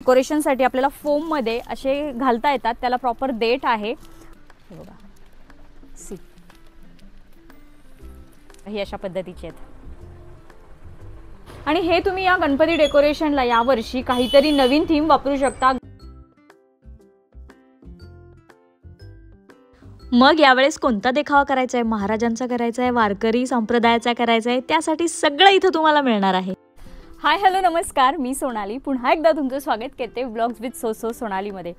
डेकोरेशनसाठी आपल्याला फोममध्ये असे घालता येतात, त्याला प्रॉपर देठ आहे बघा. सी ही अशा पद्धतीचे आहेत. आणि हे तुम्ही या गणपती डेकोरेशनला यावर्षी काहीतरी नवीन थीम वापरू शकता. मग यावेळेस कोणता देखावा करायचा आहे, महाराजांचा करायचा आहे, वारकरी संप्रदायाचा करायचा आहे, त्यासाठी सगळं इथं तुम्हाला मिळणार आहे. हाय हॅलो नमस्कार, मी सोनाली पुन्हा एकदा तुमचं स्वागत करते व्लॉग्स विथ सो सोनालीमध्ये.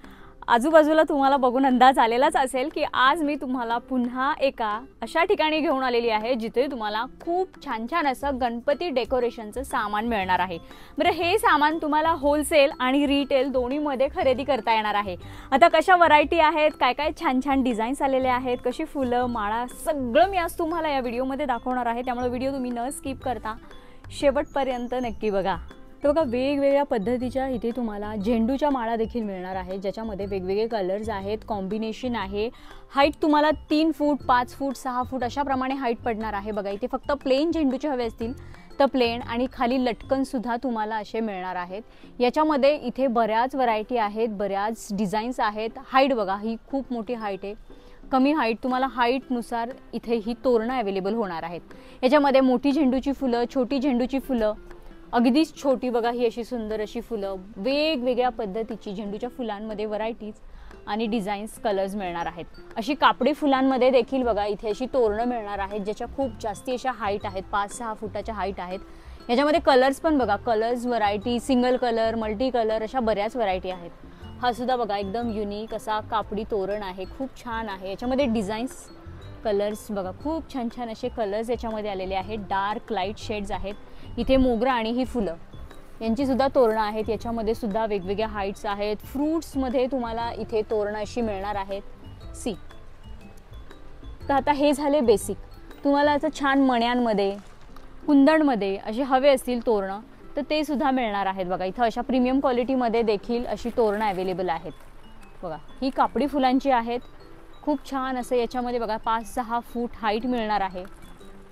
आजूबाजूला तुम्हाला बघून अंदाज आलेलाच असेल की आज मी तुम्हाला पुन्हा एका अशा ठिकाणी घेऊन आलेली आहे जिथे तुम्हाला खूप छान छान असं गणपती डेकोरेशनचं सामान मिळणार आहे. बरं, हे सामान तुम्हाला होलसेल आणि रिटेल दोन्हीमध्ये खरेदी करता येणार आहे. आता कशा व्हरायटी आहेत, काय काय छान छान डिझाईन्स आलेले आहेत, कशी फुलं माळा सगळं मी आज तुम्हाला या व्हिडिओमध्ये दाखवणार आहे. त्यामुळे व्हिडिओ तुम्ही न स्किप करता शेवटपर्यंत नक्की बघा. तर बघा, वेगवेगळ्या पद्धतीच्या इथे तुम्हाला झेंडूच्या माळा देखील मिळणार आहे, ज्याच्यामध्ये वेगवेगळे कलर्स आहेत, कॉम्बिनेशन आहे. हाईट तुम्हाला 3 फूट 5 फूट 6 फूट अशा प्रमाणे हाईट पडणार आहे. बघा, इथे फक्त प्लेन झेंडूचे हवे असतील तर प्लेन, आणि खाली लटकन सुद्धा तुम्हाला असे मिळणार आहेत. याच्यामध्ये इथे बऱ्याच व्हरायटी आहेत, बऱ्याच डिझाईन्स आहेत. हाईट बघा, ही खूप मोठी हाईट आहे. कमी हाईट तुम्हाला हाईटनुसार इथे ही तोरणं अवेलेबल होणार आहेत. याच्यामध्ये मोठी झेंडूची फुलं, छोटी झेंडूची फुलं, अगदीच छोटी बघा ही अशी सुंदर अशी फुलं, वेगवेगळ्या पद्धतीची झेंडूच्या फुलांमध्ये व्हरायटीज आणि डिझाईन्स कलर्स मिळणार आहेत. अशी कापडी फुलांमध्ये देखील बघा इथे अशी तोरणं मिळणार आहेत, ज्याच्या खूप जास्ती अशा हाईट आहेत, 5-6 फुटाच्या हाईट आहेत. याच्यामध्ये कलर्स पण बघा, colours variety, single colour, multi colour अशा बऱ्याच व्हरायटी आहेत. हा सुद्धा बघा एकदम युनिक असा कापडी तोरण आहे, खूप छान आहे. याच्यामध्ये डिझाईन्स कलर्स बघा, खूप छान छान असे कलर्स याच्यामध्ये आलेले आहेत. डार्क लाईट शेड्स आहेत. इथे मोगरा आणि ही फुलं यांची सुद्धा तोरणं आहेत. याच्यामध्ये सुद्धा वेगवेगळ्या हाईट्स आहेत. फ्रूट्समध्ये तुम्हाला इथे तोरणं अशी मिळणार आहेत. सी, तर आता हे झाले बेसिक. तुम्हाला असं छान मण्यांमध्ये, कुंदणमध्ये असे हवे असतील तोरणं तर ते सुद्धा मिळणार आहेत. बघा, इथं अशा प्रीमियम क्वालिटीमध्ये देखील अशी तोरणं अवेलेबल आहेत. बघा, ही कापडी फुलांची आहेत. खूप छान असं याच्यामध्ये बघा 5-6 फूट हाईट मिळणार आहे.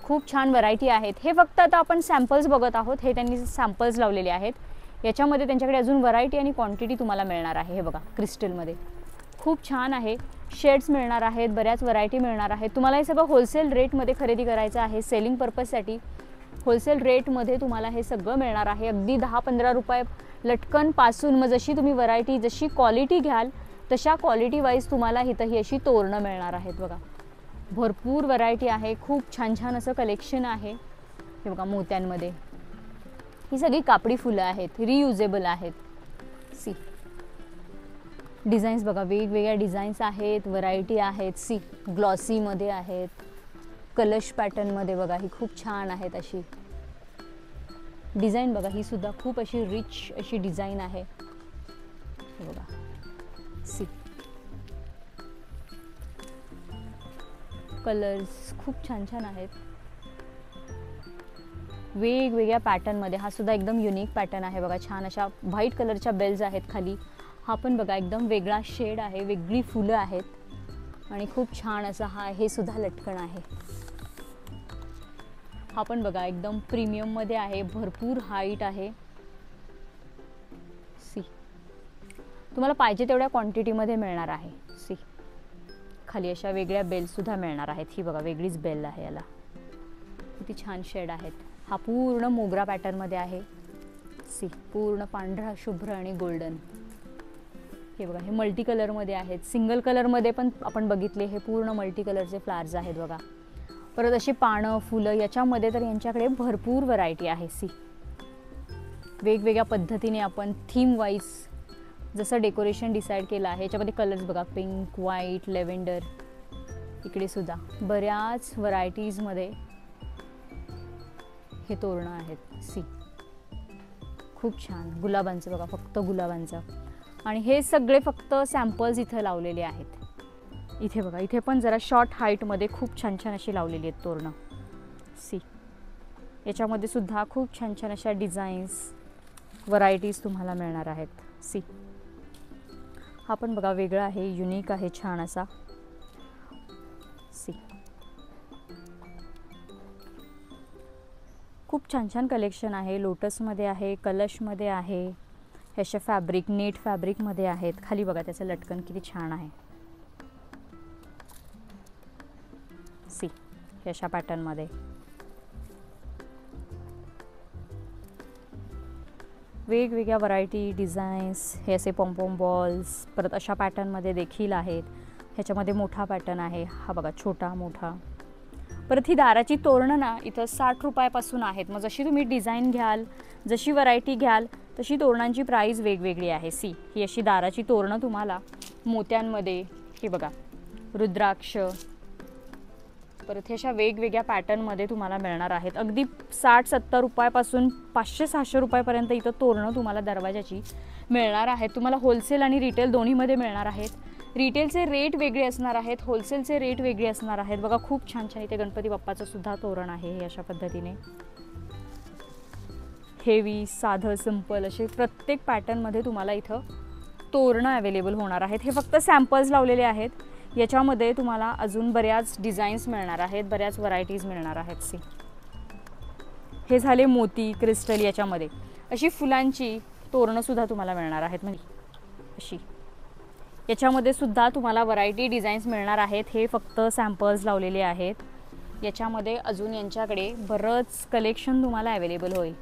खूप छान व्हरायटी आहेत. हे फक्त आता आपण सॅम्पल्स बघत आहोत, हे त्यांनी सॅम्पल्स लावलेले आहेत. याच्यामध्ये त्यांच्याकडे अजून व्हरायटी आणि क्वांटिटी तुम्हाला मिळणार आहे. हे बघा, क्रिस्टलमध्ये खूप छान आहे. शेड्स मिळणार आहेत, बऱ्याच व्हरायटी मिळणार आहेत. तुम्हाला हे सगळं होलसेल रेटमध्ये खरेदी करायचं आहे. सेलिंग पर्पजसाठी होलसेल रेटमध्ये तुम्हाला हे सगळं मिळणार आहे. अगदी 10-15 रुपये लटकनपासून, मग जशी तुम्ही व्हरायटी, जशी क्वालिटी घ्याल तशा क्वालिटी वाईज तुम्हाला इथं ही अशी तोरणं मिळणार आहेत. बघा, भरपूर व्हरायटी आहे. खूप छान छान असं कलेक्शन आहे. हे बघा, मोत्यांमध्ये ही सगळी कापडी फुलं आहेत, रियुजेबल आहेत. सी, डिझाईन्स बघा, वेगवेगळ्या डिझाईन्स आहेत, व्हरायटी आहेत. सी, ग्लॉसीमध्ये आहेत, कलश पॅटर्नमध्ये बघा, ही खूप छान आहेत. अशी डिझाईन बघा, ही सुद्धा खूप अशी रिच अशी डिझाईन आहे. हे बघा, सी, कलर्स खूप छान छान आहेत, वेगवेगळ्या पॅटर्नमध्ये. हा सुद्धा एकदम युनिक पॅटर्न आहे. बघा, छान अशा व्हाईट कलरच्या बेल्स आहेत खाली. हा पण बघा एकदम वेगळा शेड आहे, वेगळी फुलं आहेत आणि खूप छान असं हे सुद्धा लटकन आहे. हा पण बघा एकदम प्रीमियममध्ये आहे, भरपूर हाईट आहे. सी, तुम्हाला पाहिजे तेवढ्या क्वांटिटीमध्ये मिळणार आहे. सी, खाली अशा वेगळ्या बेल्स सुद्धा मिळणार आहेत. ही बघा, वेगळीच बेल आहे, याला किती छान शेड आहेत. हा पूर्ण मोगरा पॅटर्नमध्ये आहे. सी, पूर्ण पांढरा, शुभ्र आणि गोल्डन. हे बघा, हे मल्टी कलरमध्ये आहेत. सिंगल कलरमध्ये पण आपण बघितले, हे पूर्ण मल्टी कलरचे फ्लावर्स आहेत. बघा, परत अशी पानं, फुलं याच्यामध्ये तर यांच्याकडे भरपूर व्हरायटी आहे. सी, वेगवेगळ्या पद्धतीने आपण थीम वाईज जसं डेकोरेशन डिसाईड केलं आहे. याच्यामध्ये कलर्स बघा, पिंक, व्हाईट, लेव्हेंडर. इकडे सुद्धा बऱ्याच व्हरायटीजमध्ये हे तोरणं आहेत. सी, खूप छान. गुलाबांचं बघा, फक्त गुलाबांचं. आणि हे सगळे फक्त सॅम्पल्स इथं लावलेले आहेत. इथे बघा, इथे पण जरा शॉर्ट हाईटमध्ये खूप छान छान अशी लावलेली आहेत तोरणं. सी, याच्यामध्ये सुद्धा खूप छान छान अशा डिझाईन्स, व्हरायटीज तुम्हाला मिळणार आहेत. सी, हा पण बघा वेगळा आहे, युनिक आहे, छान असा. सी, खूप छान छान कलेक्शन आहे. लोटसमध्ये आहे, कलशमध्ये आहे. हे असे फॅब्रिक नेट फॅब्रिकमध्ये आहेत. खाली बघा त्याचं लटकन किती छान आहे. सी हे अशा पॅटर्नमध्ये. वेगवेगळ्या व्हरायटी डिझाईन्स, हे असे पॉम्पॉम बॉल्स परत अशा पॅटर्नमध्ये देखील आहेत. ह्याच्यामध्ये मोठा पॅटर्न आहे, हा बघा छोटा मोठा. परत ही दाराची तोरणं ना इथं 60 रुपयापासून आहेत. मग जशी तुम्ही डिझाईन घ्याल, जशी व्हरायटी घ्याल तशी तोरणांची प्राईस वेगवेगळी आहे. सी ही अशी दाराची तोरणं तुम्हाला मोत्यांमध्ये, हे बघा रुद्राक्ष, परत हे अशा वेगवेगळ्या पॅटर्नमध्ये तुम्हाला मिळणार आहेत. अगदी 60-70 रुपयापासून 500-600 रुपयापर्यंत इथं तोरणं तुम्हाला दरवाजाची मिळणार आहेत. तुम्हाला होलसेल आणि रिटेल दोन्हीमध्ये मिळणार आहेत. रिटेलचे रेट वेगळे असणार आहेत, होलसेलचे रेट वेगळे असणार आहेत. बघा खूप छान छान इथे गणपती बाप्पाचं सुद्धा तोरण आहे. अशा पद्धतीने हेवी, साधं, सिंपल असे प्रत्येक पॅटर्नमध्ये तुम्हाला इथं तोरणं अवेलेबल होणार आहेत. हे फक्त सॅम्पल्स लावलेले आहेत. याच्यामध्ये तुम्हाला अजून बऱ्याच डिझाईन्स मिळणार आहेत, बऱ्याच व्हरायटीज मिळणार आहेत. सी हे झाले मोती क्रिस्टल. याच्यामध्ये अशी फुलांची तोरणं सुद्धा तुम्हाला मिळणार आहेत. म्हणजे अशी याच्यामध्ये सुद्धा तुम्हाला व्हरायटी डिझाईन्स मिळणार आहेत. हे फक्त सॅम्पल्स लावलेले आहेत. याच्यामध्ये अजून यांच्याकडे बरंच कलेक्शन तुम्हाला अवेलेबल होईल.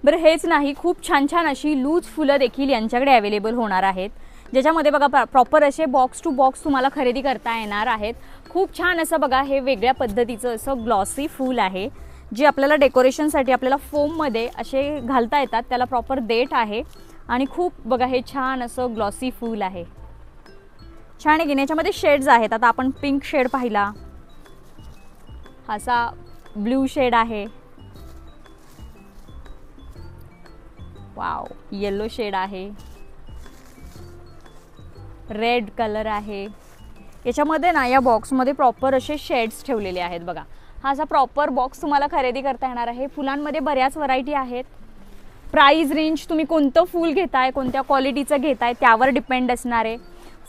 बरं हेच नाही, खूप छान छान अशी लूज फुलं देखील यांच्याकडे अवेलेबल होणार आहेत, ज्याच्यामध्ये बघा प्रॉपर असे बॉक्स टू बॉक्स तुम्हाला खरेदी करता येणार आहेत. खूप छान असं बघा हे वेगळ्या पद्धतीचं असं ग्लॉसी फूल आहे, जे आपल्याला डेकोरेशनसाठी आपल्याला फोममध्ये असे घालता येतात. त्याला प्रॉपर देठ आहे आणि खूप बघा हे छान असं ग्लॉसी फूल आहे. छान आहे की. याच्यामध्ये शेड्स आहेत. आता आपण पिंक शेड पाहिला, असा ब्ल्यू शेड आहे, वाव येलो शेड आहे, रेड कलर आहे. याच्यामध्ये ना या बॉक्समध्ये प्रॉपर असे शेड्स ठेवलेले आहेत. बघा हा असा प्रॉपर बॉक्स तुम्हाला खरेदी करता येणार आहे. फुलांमध्ये बऱ्याच व्हरायटी आहेत. प्राइस रेंज तुम्ही कोणतं फूल घेताय, कोणत्या क्वालिटीचं घेताय त्यावर डिपेंड असणार आहे.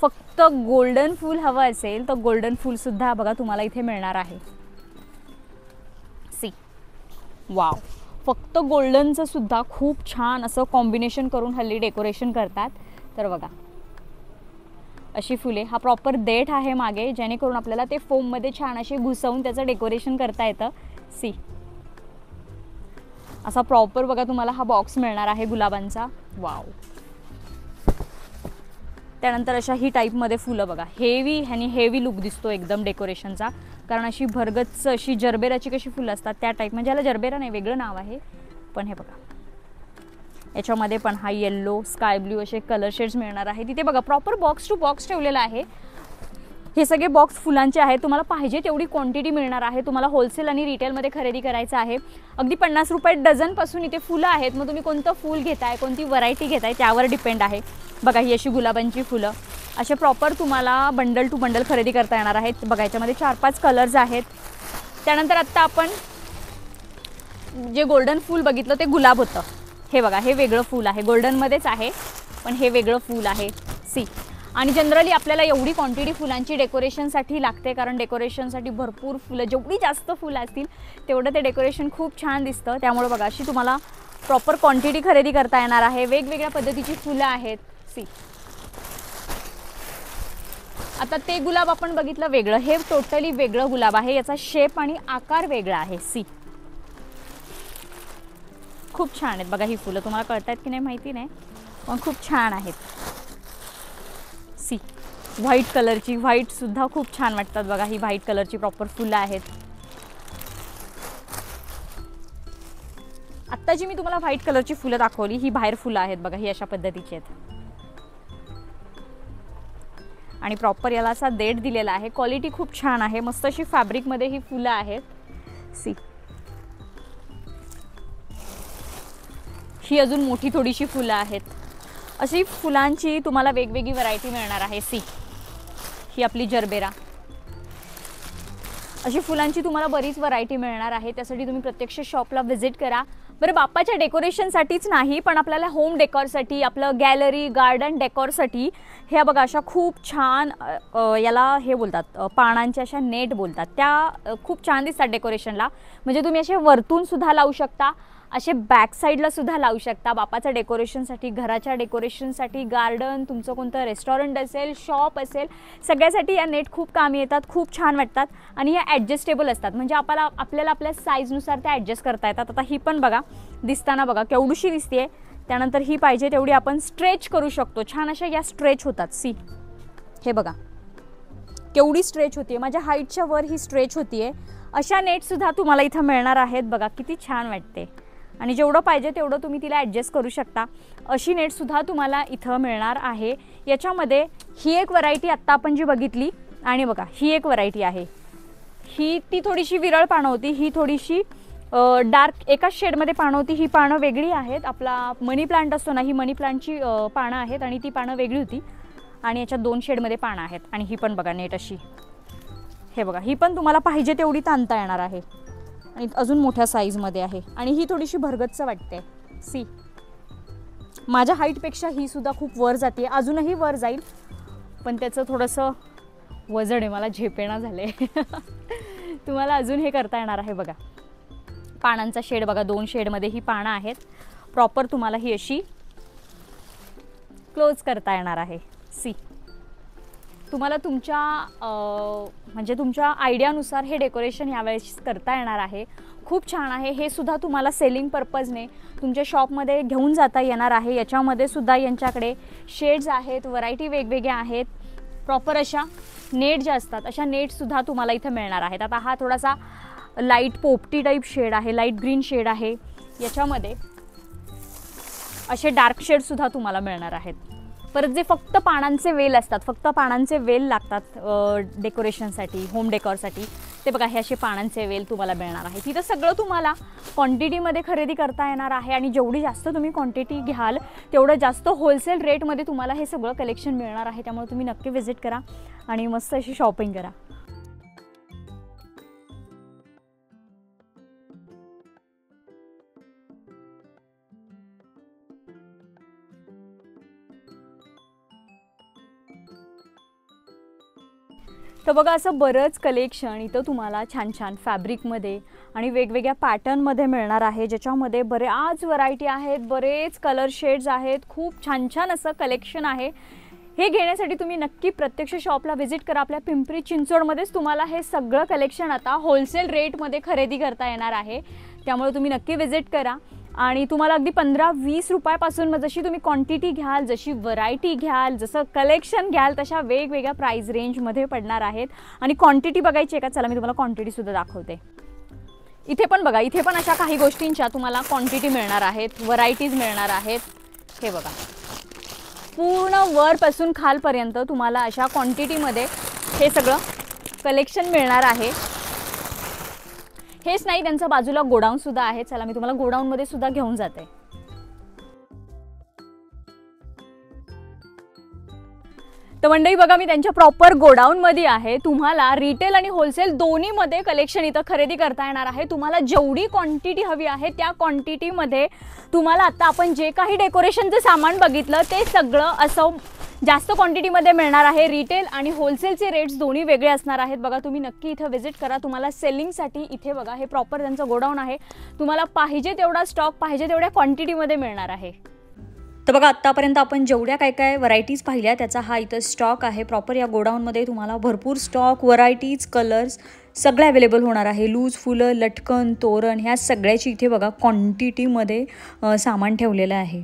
फक्त गोल्डन फूल हवं असेल तर गोल्डन फूल सुद्धा बघा तुम्हाला इथे मिळणार आहे. सी वाव, फक्त गोल्डनचं सुद्धा खूप छान असं कॉम्बिनेशन करून हल्ली डेकोरेशन करतात. तर बघा अशी फुले, हा प्रॉपर देठ आहे मागे, जेणेकरून आपल्याला ते फोममध्ये छान असे घुसवून त्याचं डेकोरेशन करता येतं. सी असा प्रॉपर बघा तुम्हाला हा बॉक्स मिळणार आहे गुलाबांचा. वाव. त्यानंतर अशा ही टाईपमध्ये फुलं बघा, हेवी ह्यानी हेवी लुक दिसतो एकदम डेकोरेशनचा, कारण अशी भरगच्च अशी जरबेराची कशी फुलं असतात त्या टाईप. म्हणजे याला जरबेरा नाही, वेगळं नाव आहे. पण हे बघा याच्यामध्ये पण हा येल्लो, स्काय ब्ल्यू असे कलर शेड्स मिळणार आहे. तिथे बघा प्रॉपर बॉक्स टू बॉक्स ठेवलेला आहे. हे सगळे बॉक्स फुलांचे आहेत. तुम्हाला पाहिजे तेवढी क्वांटिटी मिळणार आहे. तुम्हाला होलसेल आणि रिटेलमध्ये खरेदी करायचं आहे. अगदी 50 रुपये डझनपासून इथे फुलं आहेत. मग तुम्ही कोणतं फूल घेताय, कोणती व्हरायटी घेताय त्यावर डिपेंड आहे. बघा ही अशी गुलाबांची फुलं असे प्रॉपर तुम्हाला बंडल टू बंडल खरेदी करता येणार आहेत. बघा याच्यामध्ये 4-5 कलर्स आहेत. त्यानंतर आत्ता आपण जे गोल्डन फूल बघितलं ते गुलाब होतं. हे बघा हे वेगळं फूल आहे, गोल्डनमध्येच आहे पण हे वेगळं फूल आहे. सी आणि जनरली आपल्याला एवढी क्वांटिटी फुलांची डेकोरेशनसाठी लागते, कारण डेकोरेशनसाठी भरपूर फुलं, जेवढी जास्त फुलं असतील तेवढं ते डेकोरेशन खूप छान दिसतं. त्यामुळे बघा अशी तुम्हाला प्रॉपर क्वांटिटी खरेदी करता येणार आहे. वेगवेगळ्या पद्धतीची फुलं आहेत. सी आता ते गुलाब आपण बघितलं वेगळं, हे टोटली वेगळं गुलाब आहे. याचा शेप आणि आकार वेगळा आहे. सी खूप छान आहेत बघा ही फुलं. तुम्हाला कळतात की नाही माहिती नाही, पण खूप छान आहेत. सी व्हाईट कलरची, व्हाईट सुद्धा खूप छान वाटतात बघा. ही व्हाईट कलरची प्रॉपर फुलं आहेत. आत्ता जी मी तुम्हाला व्हाईट कलरची फुलं दाखवली ही बाहेर फुलं आहेत बघा. ही अशा पद्धतीची आहेत आणि प्रॉपर याला असा देठ दिलेला आहे. क्वालिटी खूप छान आहे. मस्त अशी फॅब्रिकमध्ये ही फुलं आहेत. सी ही अजून मोठी थोडीशी फुलं आहेत. अशी फुलांची तुम्हाला वेगवेगळी व्हरायटी मिळणार आहे. सी ही आपली जरबेरा, अशी फुलांची तुम्हाला बरीच व्हरायटी मिळणार आहे. त्यासाठी तुम्ही प्रत्यक्ष शॉपला व्हिजिट करा. बरं बाप्पाच्या डेकोरेशनसाठीच नाही, पण आपल्याला होम डेकोरसाठी, आपलं गॅलरी गार्डन डेकोरसाठी हे बघा अशा खूप छान याला हे बोलतात पानांच्या अशा नेट बोलतात, त्या खूप छान दिसतात डेकोरेशनला. म्हणजे तुम्ही असे वरतून सुद्धा लावू शकता. असे बॅक साईडला सुद्धा लावू शकता बाप्पाच्या डेकोरेशनसाठी, घराच्या डेकोरेशनसाठी, गार्डन, तुमचं कोणतं रेस्टॉरंट असेल, शॉप असेल, सगळ्यासाठी या नेट खूप कामी येतात, खूप छान वाटतात आणि या ॲडजस्टेबल असतात. म्हणजे आपल्याला आपल्या साईजनुसार त्या ॲडजस्ट करता येतात. आता ही पण बघा, दिसताना बघा केवढीशी दिसते. त्यानंतर ही पाहिजे तेवढी आपण स्ट्रेच करू शकतो. छान अशा या स्ट्रेच होतात. सी, हे बघा केवढी स्ट्रेच होती, माझ्या हाईटच्या वर ही स्ट्रेच होतीये. अशा नेटसुद्धा तुम्हाला इथं मिळणार आहेत. बघा किती छान वाटते आणि जेवढं पाहिजे तेवढं तुम्ही तिला ॲडजस्ट करू शकता. अशी नेटसुद्धा तुम्हाला इथं मिळणार आहे. याच्यामध्ये ही एक व्हरायटी आत्ता आपण जी बघितली आणि बघा ही एक व्हरायटी आहे. ती थोडीशी विरळ पानं होती, ही थोडीशी डार्क एकाच शेडमध्ये पानं होती. ही पानं वेगळी आहेत. आपला मनी प्लांट असतो ना, ही मनी प्लांटची पानं आहेत आणि ती पानं वेगळी होती आणि याच्यात 2 शेडमध्ये पानं आहेत. आणि ही पण बघा नेट अशी, हे बघा ही पण तुम्हाला पाहिजे तेवढी ताणता येणार आहे आणि अजून मोठ्या साईजमध्ये आहे आणि ही थोडीशी भरगच्च वाटते. सी, माझ्या हाईटपेक्षा ही सुद्धा खूप वर जाते, अजूनही वर जाईल पण त्याचं थोडंसं वजन आहे, मला झेपेना झाले. तुम्हाला अजून हे करता येणार आहे. बघा पानांचा शेड बघा, 2 शेडमध्ये ही पानं आहेत. प्रॉपर तुम्हाला ही अशी क्लोज करता येणार आहे. सी, तुम्हाला तुमच्या म्हणजे तुमच्या आयडियानुसार हे डेकोरेशन यावेळेस करता येणार आहे. खूप छान आहे. हे सुद्धा तुम्हाला सेलिंग पर्पजने तुमच्या शॉपमध्ये घेऊन जाता येणार आहे. याच्यामध्ये सुद्धा यांच्याकडे शेड्स आहेत, व्हरायटी वेगवेगळ्या आहेत. प्रॉपर अशा नेट ज्या असतात अशा नेटसुद्धा तुम्हाला इथं मिळणार आहेत. आता हा थोडासा लाईट पोपटी टाईप शेड आहे, लाईट ग्रीन शेड आहे. याच्यामध्ये असे डार्क शेडसुद्धा तुम्हाला मिळणार आहेत. परत जे फक्त पानांचे वेल असतात, फक्त पानांचे वेल लागतात डेकोरेशनसाठी, होम डेकोरसाठी, ते बघा हे असे पानांचे वेल तुम्हाला मिळणार आहे. तिथं सगळं तुम्हाला क्वांटिटीमध्ये खरेदी करता येणार आहे आणि जेवढी जास्त तुम्ही क्वांटिटी घ्याल तेवढं जास्त होलसेल रेटमध्ये तुम्हाला हे सगळं कलेक्शन मिळणार आहे. त्यामुळे तुम्ही नक्की व्हिजिट करा आणि मस्त अशी शॉपिंग करा. तर बघा असं बरंच कलेक्शन इथं तुम्हाला छान छान फॅब्रिकमध्ये आणि वेगवेगळ्या पॅटर्नमध्ये मिळणार आहे, ज्याच्यामध्ये बऱ्याच व्हरायटी आहेत, बरेच कलर शेड्स आहेत. खूप छान छान असं कलेक्शन आहे. हे घेण्यासाठी तुम्ही नक्की प्रत्यक्ष शॉपला व्हिजिट करा. आपल्या पिंपरी चिंचवडमध्येच तुम्हाला हे सगळं कलेक्शन आता होलसेल रेटमध्ये खरेदी करता येणार आहे. त्यामुळे तुम्ही नक्की व्हिजिट करा आणि तुम्हाला अगदी 15-20 रुपयापासून जशी तुम्ही क्वांटिटी घ्याल, जशी व्हरायटी घ्याल, जसं कलेक्शन घ्याल तशा वेगवेगळ्या प्राइस रेंजमध्ये पडणार आहेत. आणि क्वांटिटी बघायची आहे का? चला मी तुम्हाला क्वांटिटीसुद्धा दाखवते. इथे पण बघा, इथे पण अशा काही गोष्टींच्या तुम्हाला क्वांटिटी मिळणार आहेत, व्हरायटीज मिळणार आहेत. हे बघा पूर्ण वरपासून खालपर्यंत तुम्हाला अशा क्वांटिटीमध्ये हे सगळं कलेक्शन मिळणार आहे. हेच नाही, त्यांचं बाजूला गोडाऊन सुद्धा आहे. चला मी तुम्हाला गोडाऊनमध्ये सुद्धा घेऊन जाते. तर मंडळी बघा मी त्यांच्या प्रॉपर गोडाऊनमध्ये आहे. तुम्हाला रिटेल आणि होलसेल दोन्हीमध्ये कलेक्शन इथं खरेदी करता येणार आहे. तुम्हाला जेवढी क्वांटिटी हवी आहे त्या क्वांटिटीमध्ये तुम्हाला आता आपण जे काही डेकोरेशनचं सामान बघितलं ते सगळं असं जास्त क्वांटिटीमध्ये मिळणार आहे. रिटेल आणि होलसेलचे रेट्स दोन्ही वेगळे असणार आहेत. बघा तुम्ही नक्की इथं व्हिजिट करा. तुम्हाला सेलिंगसाठी इथे बघा हे प्रॉपर त्यांचं गोडाऊन आहे. तुम्हाला पाहिजे तेवढा स्टॉक पाहिजे तेवढ्या क्वांटिटीमध्ये मिळणार आहे. तर बघा आत्तापर्यंत आपण जेवढ्या काय व्हरायटीज पाहिल्या त्याचा हा इथं स्टॉक आहे. प्रॉपर या गोडाऊनमध्ये तुम्हाला भरपूर स्टॉक, व्हरायटीज, कलर्स सगळे अवेलेबल होणार आहे. लूज फुलं, लटकन, तोरण ह्या सगळ्याची इथे बघा क्वांटिटीमध्ये सामान ठेवलेलं आहे.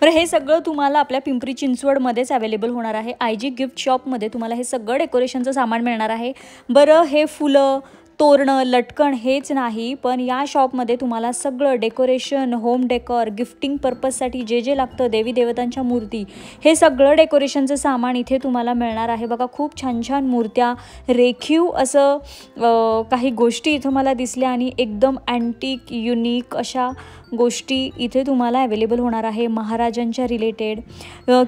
बरं हे सगळं तुम्हाला आपल्या पिंपरी चिंचवडमध्येच अवेलेबल होणार आहे. IG गिफ्ट शॉपमध्ये तुम्हाला हे सगळं डेकोरेशनचं सामान मिळणार आहे. बरं हे फुलं, तोरणं, लटकन हेच नाही, पण या शॉपमध्ये तुम्हाला सगळं डेकोरेशन, होम डेकोर, गिफ्टिंग पर्पजसाठी जे जे लागतं, देवी देवतांच्या मूर्ती, हे सगळं डेकोरेशनचं सामान इथे तुम्हाला मिळणार आहे. बघा खूप छान छान मूर्त्या, रेखीव असं काही गोष्टी इथं मला दिसल्या आणि एकदम अँटिक, युनिक अशा गोष्टी इथे तुम्हाला अवेलेबल होणार आहे. महाराजांच्या रिलेटेड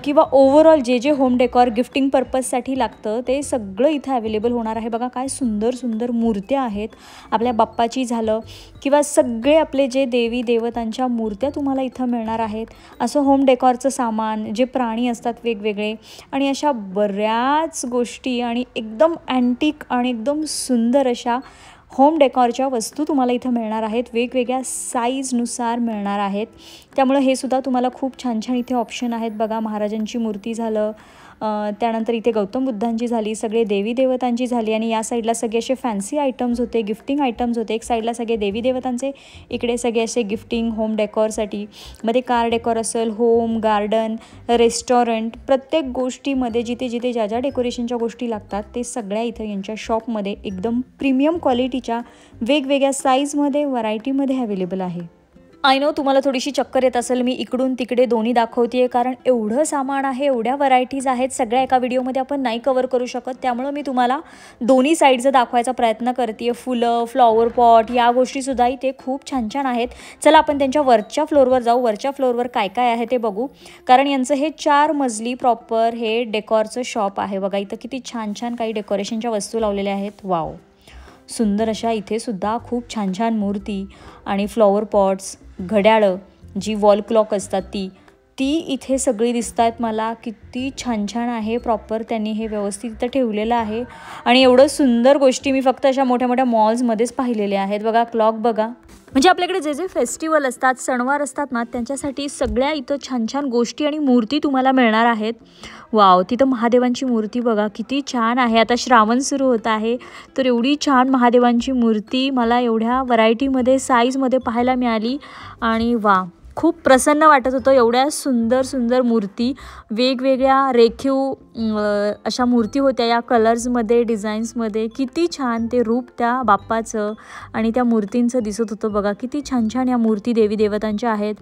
किंवा ओव्हरऑल जे जे होम डेकोर, गिफ्टिंग पर्पजसाठी लागतं ते सगळं इथं अवेलेबल होणार आहे. बघा काय सुंदर सुंदर मूर्त्या आहेत. आपल्या बाप्पाची झालं किंवा सगळे आपले जे देवी देवतांच्या मूर्त्या तुम्हाला इथं मिळणार आहेत. असं होम डेकोरचं सामान, जे प्राणी असतात वेगवेगळे आणि अशा बऱ्याच गोष्टी आणि एकदम अँटिक आणि एकदम सुंदर अशा होम डेकॉरच्या वस्तू तुम्हाला इथं मिळणार आहेत, वेगवेगळ्या साईजनुसार मिळणार आहेत. त्यामुळे हे सुद्धा तुम्हाला खूप छान छान इथे ऑप्शन आहेत. बघा, महाराजांची मूर्ती झालं, त्यानंतर इथे गौतम बुद्धांची झाली, सगळे देवी देवतांची झाली आणि या साईडला सगळे असे फॅन्सी आयटम्स होते, गिफ्टिंग आयटम्स होते. एक साईडला सगळे देवी देवतांचे, इकडे सगळे असे गिफ्टिंग होम डेकॉरसाठी. मध्ये कार डेकॉर असेल, होम गार्डन, रेस्टॉरंट, प्रत्येक गोष्टीमध्ये जिथे जिथे ज्या ज्या डेकोरेशनच्या गोष्टी लागतात ते सगळ्या इथं यांच्या शॉपमध्ये एकदम प्रीमियम क्वालिटीच्या वेगवेगळ्या साईजमध्ये, व्हरायटीमध्ये अवेलेबल आहे. आय नो तुम्हाला थोडीशी चक्कर येत असेल, मी इकडून तिकडे दोन्ही दाखवते आहे, कारण एवढं सामान आहे, एवढ्या व्हरायटीज आहेत, सगळ्या एका व्हिडिओमध्ये आपण नाही कवर करू शकत. त्यामुळं मी तुम्हाला दोन्ही साईडचं दाखवायचा प्रयत्न करते आहे. फुलं, फ्लॉवर पॉट, या गोष्टीसुद्धा इथे खूप छान छान आहेत. चला आपण त्यांच्या वरच्या फ्लोअरवर जाऊ. वरच्या फ्लोअरवर काय काय आहे ते बघू, कारण यांचं हे 4 मजली प्रॉपर हे डेकॉरचं शॉप आहे. बघा, इथं किती छान छान काही डेकोरेशनच्या वस्तू लावलेल्या आहेत. वाव, सुंदर अशा इथे सुद्धा खूप छान छान मूर्ती आणि फ्लॉवर पॉट्स, घड्याळं, जी वॉल क्लॉक असतात ती इथे सगळी दिसत आहेत मला. किती छान छान आहे, प्रॉपर त्यांनी हे व्यवस्थित इथं ठेवलेलं आहे. आणि एवढं सुंदर गोष्टी मी फक्त अशा मोठ्या मोठ्या मॉल्समध्येच पाहिलेल्या आहेत. बघा, क्लॉक बघा, म्हणजे आपल्याकडे जे जे फेस्टिवल असतात, सणवार असतात ना, त्यांच्यासाठी सगळ्या इथं छान छान गोष्टी आणि मूर्ती तुम्हाला मिळणार आहेत. वाव, तिथं महादेवांची मूर्ती बघा किती छान आहे. आता श्रावण सुरू होत आहे, तर एवढी छान महादेवांची मूर्ती मला एवढ्या व्हरायटीमध्ये, साईजमध्ये पाहायला मिळाली आणि वा, खूप प्रसन्न वाटत होतं. एवढ्या सुंदर सुंदर मूर्ती, वेगवेगळ्या रेखीव अशा मूर्ती होत्या या कलर्समध्ये, डिझाईन्समध्ये. किती छान ते रूप त्या बाप्पाचं आणि त्या मूर्तींचं दिसत होतं. बघा किती छान छान या मूर्ती देवी देवतांच्या आहेत.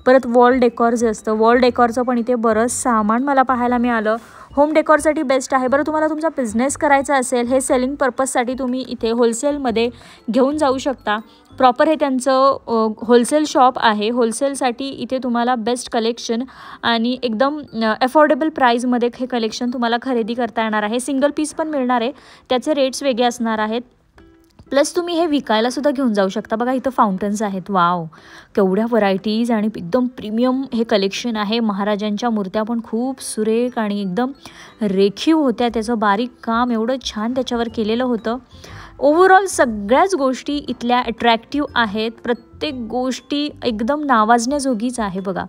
परत वॉल डेकॉर जे असतं, वॉल डेकॉरचं पण इथे बरंच सामान मला पाहायला मिळालं. होम डेकॉरसाठी बेस्ट आहे. बरं, तुम्हाला तुमचा बिझनेस करायचा असेल, हे सेलिंग पर्पजसाठी तुम्ही इथे होलसेलमध्ये घेऊन जाऊ शकता. प्रॉपर हे त्यांचं होलसेल शॉप आहे. होलसेलसाठी इथे तुम्हाला बेस्ट कलेक्शन आणि एकदम अफोर्डेबल प्राईजमध्ये हे कलेक्शन तुम्हाला खरेदी करता येणार आहे. सिंगल पीस पण मिळणार आहे, त्याचे रेट्स वेगळे असणार आहेत. प्लस तुम्ही हे विकायलासुद्धा घेऊन जाऊ शकता. बघा, इथं फाउंटन्स आहेत. वाव, केवढ्या व्हरायटीज आणि एकदम प्रीमियम हे कलेक्शन आहे. महाराजांच्या मूर्त्या पण खूप सुरेख आणि एकदम रेखीव होत्या. त्याचं बारीक काम एवढं छान त्याच्यावर केलेलं होतं. ओव्हरऑल सगळ्याच गोष्टी इथल्या अट्रॅक्टिव्ह आहेत. प्रत्येक गोष्टी एकदम नावाजण्याजोगीच आहे. बघा,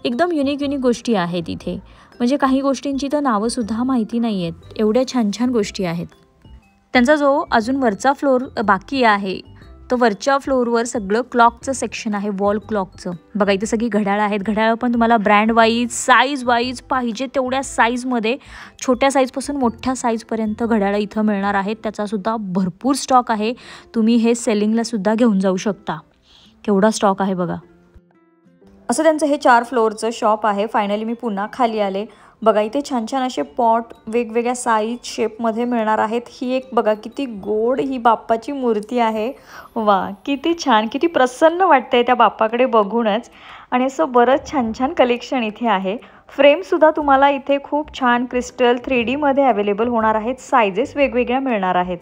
एकदम युनिक गोष्टी आहेत इथे. म्हणजे काही गोष्टींची तर नावंसुद्धा माहिती नाही आहेत, एवढ्या छान छान गोष्टी आहेत. त्यांचा जो अजून वरचा फ्लोअर बाकी आहे, तर वरच्या फ्लोअरवर सगळं क्लॉकचं सेक्शन आहे, वॉल क्लॉकचं. बघा, इथे सगळी घड्याळं आहेत. घड्याळं पण तुम्हाला ब्रँड वाईज, साईज वाईज पाहिजे तेवढ्या साईजमध्ये, छोट्या साईजपासून मोठ्या साईजपर्यंत घड्याळं इथं मिळणार आहेत. त्याचासुद्धा भरपूर स्टॉक आहे. तुम्ही हे सेलिंगलासुद्धा घेऊन जाऊ शकता. केवढा स्टॉक आहे बघा. असं त्यांचं हे 4 फ्लोअरचं शॉप आहे. फायनली मी पुन्हा खाली आले. बघा, इथे छान छान असे पॉट वेगवेगळ्या साईज शेपमध्ये मिळणार आहेत. ही एक बघा किती गोड ही बाप्पाची मूर्ती आहे. वा, किती छान, किती प्रसन्न वाटतंय त्या बाप्पाकडे बघूनच. आणि असं बरंच छान छान कलेक्शन इथे आहे. फ्रेमसुद्धा तुम्हाला इथे खूप छान क्रिस्टल 3Dमध्ये अवेलेबल होणार आहेत. सायझेस वेगवेगळ्या मिळणार आहेत.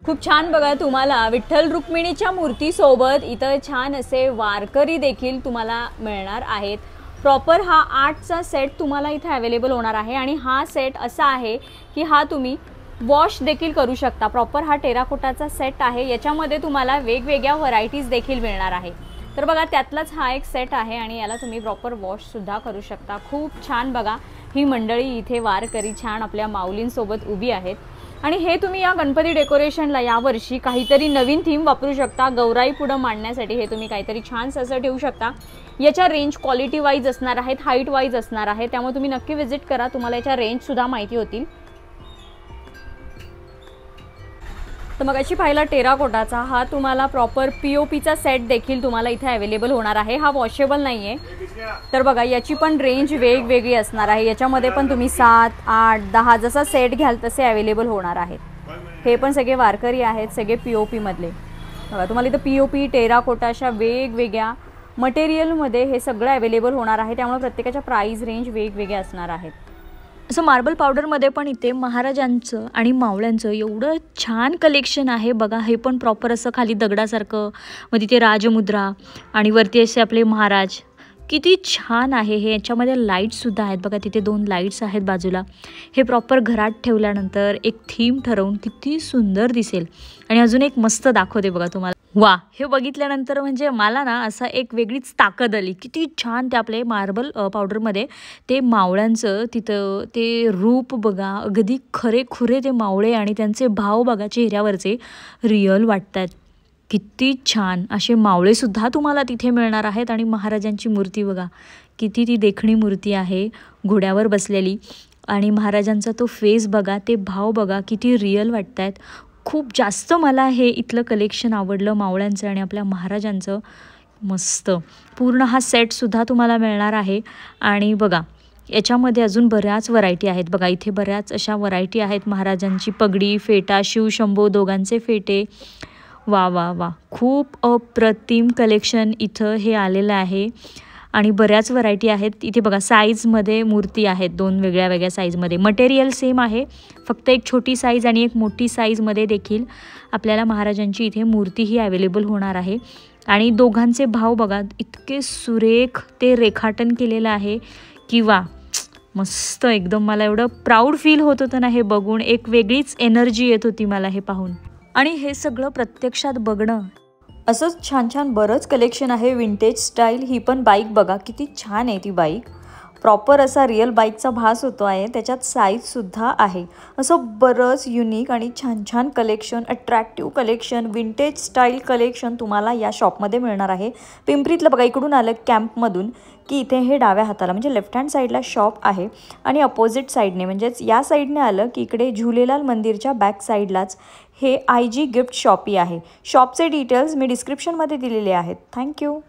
खूप छान. बघा, तुम्हाला विठ्ठल रुक्मिणीच्या मूर्तीसोबत इथं छान असे वारकरी देखील तुम्हाला मिळणार आहेत. प्रॉपर हा 8चा सेट तुम्हाला इथे अवेलेबल होणार आहे. आणि हा सेट असा आहे की हा तुम्ही वॉश देखील करू शकता. प्रॉपर हा टेराकोटाचा सेट आहे. याच्यामध्ये तुम्हाला वेगवेगळ्या व्हरायटीज देखील मिळणार आहे. तर बघा, त्यातलाच हा एक सेट आहे आणि याला तुम्ही प्रॉपर वॉशसुद्धा करू शकता. खूप छान. बघा, ही मंडळी इथे वारकरी छान आपल्या माऊलींसोबत उभी आहेत. आणि हे तुम्ही या गणपती डेकोरेशनला यावर्षी काहीतरी नवीन थीम वापरू शकता. गौराई पुढं मांडण्यासाठी हे तुम्ही काहीतरी छानसं असं ठेवू शकता. याच्या रेंज क्वालिटी वाईज असणार आहेत, हाईट वाईज असणार आहे. त्यामुळे तुम्ही नक्की व्हिजिट करा, तुम्हाला याच्या रेंजसुद्धा माहिती होतील. तर मग अशी पाहिला टेराकोटाचा हा तुम्हाला प्रॉपर POPचा सेट देखील तुम्हाला इथे अवेलेबल होणार आहे. हा वॉशेबल नाही आहे. तर बघा, याची पण रेंज वेगवेगळी असणार आहे. याच्यामध्ये पण तुम्ही 7, 8, 10 जसा सेट घ्याल तसे अवेलेबल होणार आहेत. हे पण सगळे वारकरी आहेत, सगळे POPमधले. बघा, तुम्हाला इथं POP, टेराकोटा अशा वेगवेगळ्या मटेरियलमध्ये हे सगळं अवेलेबल होणार आहे. त्यामुळे प्रत्येकाच्या प्राईस रेंज वेगवेगळ्या असणार आहेत. असं मार्बल पावडरमध्ये पण इथे महाराजांचं आणि मावळ्यांचं एवढं छान कलेक्शन आहे. बघा, हे पण प्रॉपर असं खाली दगडासारखं, मग तिथे राजमुद्रा आणि वरती असे आपले महाराज, किती छान आहे हे. याच्यामध्ये लाईट्ससुद्धा आहेत बघा, तिथे 2 लाईट्स आहेत बाजूला. हे प्रॉपर घरात ठेवल्यानंतर एक थीम ठरवून किती सुंदर दिसेल. आणि अजून एक मस्त दाखवते बघा तुम्हाला. वा, हे बघितल्यानंतर म्हणजे मला ना असं एक वेगळीच ताकद आली. किती छान ते आपले मार्बल पावडरमध्ये ते मावळ्यांचं तिथं ते रूप बघा, अगदी खरेखुरे ते मावळे आणि त्यांचे भाव बघा चेहऱ्यावरचे रिअल वाटत आहेत. किती छान असे मावळेसुद्धा तुम्हाला तिथे मिळणार आहेत. आणि महाराजांची मूर्ती बघा, किती ती देखणी मूर्ती आहे घोड्यावर बसलेली. आणि महाराजांचा तो फेस बघा, ते भाव बघा, किती रिअल वाटत आहेत. खूप जास्त मला हे इथलं कलेक्शन आवडलं मावळ्यांचं आणि आपल्या महाराजांचं. मस्त पूर्ण हा सेटसुद्धा तुम्हाला मिळणार आहे. आणि बघा याच्यामध्ये अजून बऱ्याच व्हरायटी आहेत बघा, इथे बऱ्याच अशा व्हरायटी आहेत. महाराजांची पगडी, फेटा, शिवशंभो दोघांचे फेटे. वा वा वा, खूप अप्रतिम कलेक्शन इथं हे आलेलं आहे. आणि बऱ्याच व्हरायटी आहेत इथे बघा. साईजमध्ये मूर्ती आहेत 2 वेगळ्या वेगळ्या साईजमध्ये. मटेरियल सेम आहे, फक्त एक छोटी साईज आणि एक मोठी साईजमध्ये देखील आपल्याला महाराजांची इथे मूर्तीही अवेलेबल होणार आहे. आणि दोघांचे भाव बघा, इतके सुरेख ते रेखाटन केलेलं आहे किंवा मस्त एकदम. मला एवढं प्राऊड फील होत होतं ना हे बघून, एक वेगळीच एनर्जी येत होती मला हे पाहून. आणि हे सगळं प्रत्यक्षात बघणं, असंच छान छान बरंच कलेक्शन आहे विंटेज स्टाईल. ही पण बाईक बघा, किती छान आहे ती बाईक. प्रॉपर असा रिअल बाईकचा भास होतो आहे. त्याच्यात साईजसुद्धा आहे. असं बरंच युनिक आणि छान छान collection, attractive collection, vintage style collection तुम्हाला या शॉपमध्ये मिळणार आहे. पिंपरीतलं बघा, इकडून आलं कॅम्पमधून की इथे हे डाव्या हाताला म्हणजे लेफ्ट हँड साईडला शॉप आहे. आणि अपोजिट साईडने म्हणजेच या साईडने आलं की इकडे झुलेलाल मंदिरच्या बॅक साईडलाच हे IG गिफ्ट शॉपी आहे. शॉपचे डिटेल्स मी डिस्क्रिप्शनमध्ये दिलेले आहेत. थँक्यू.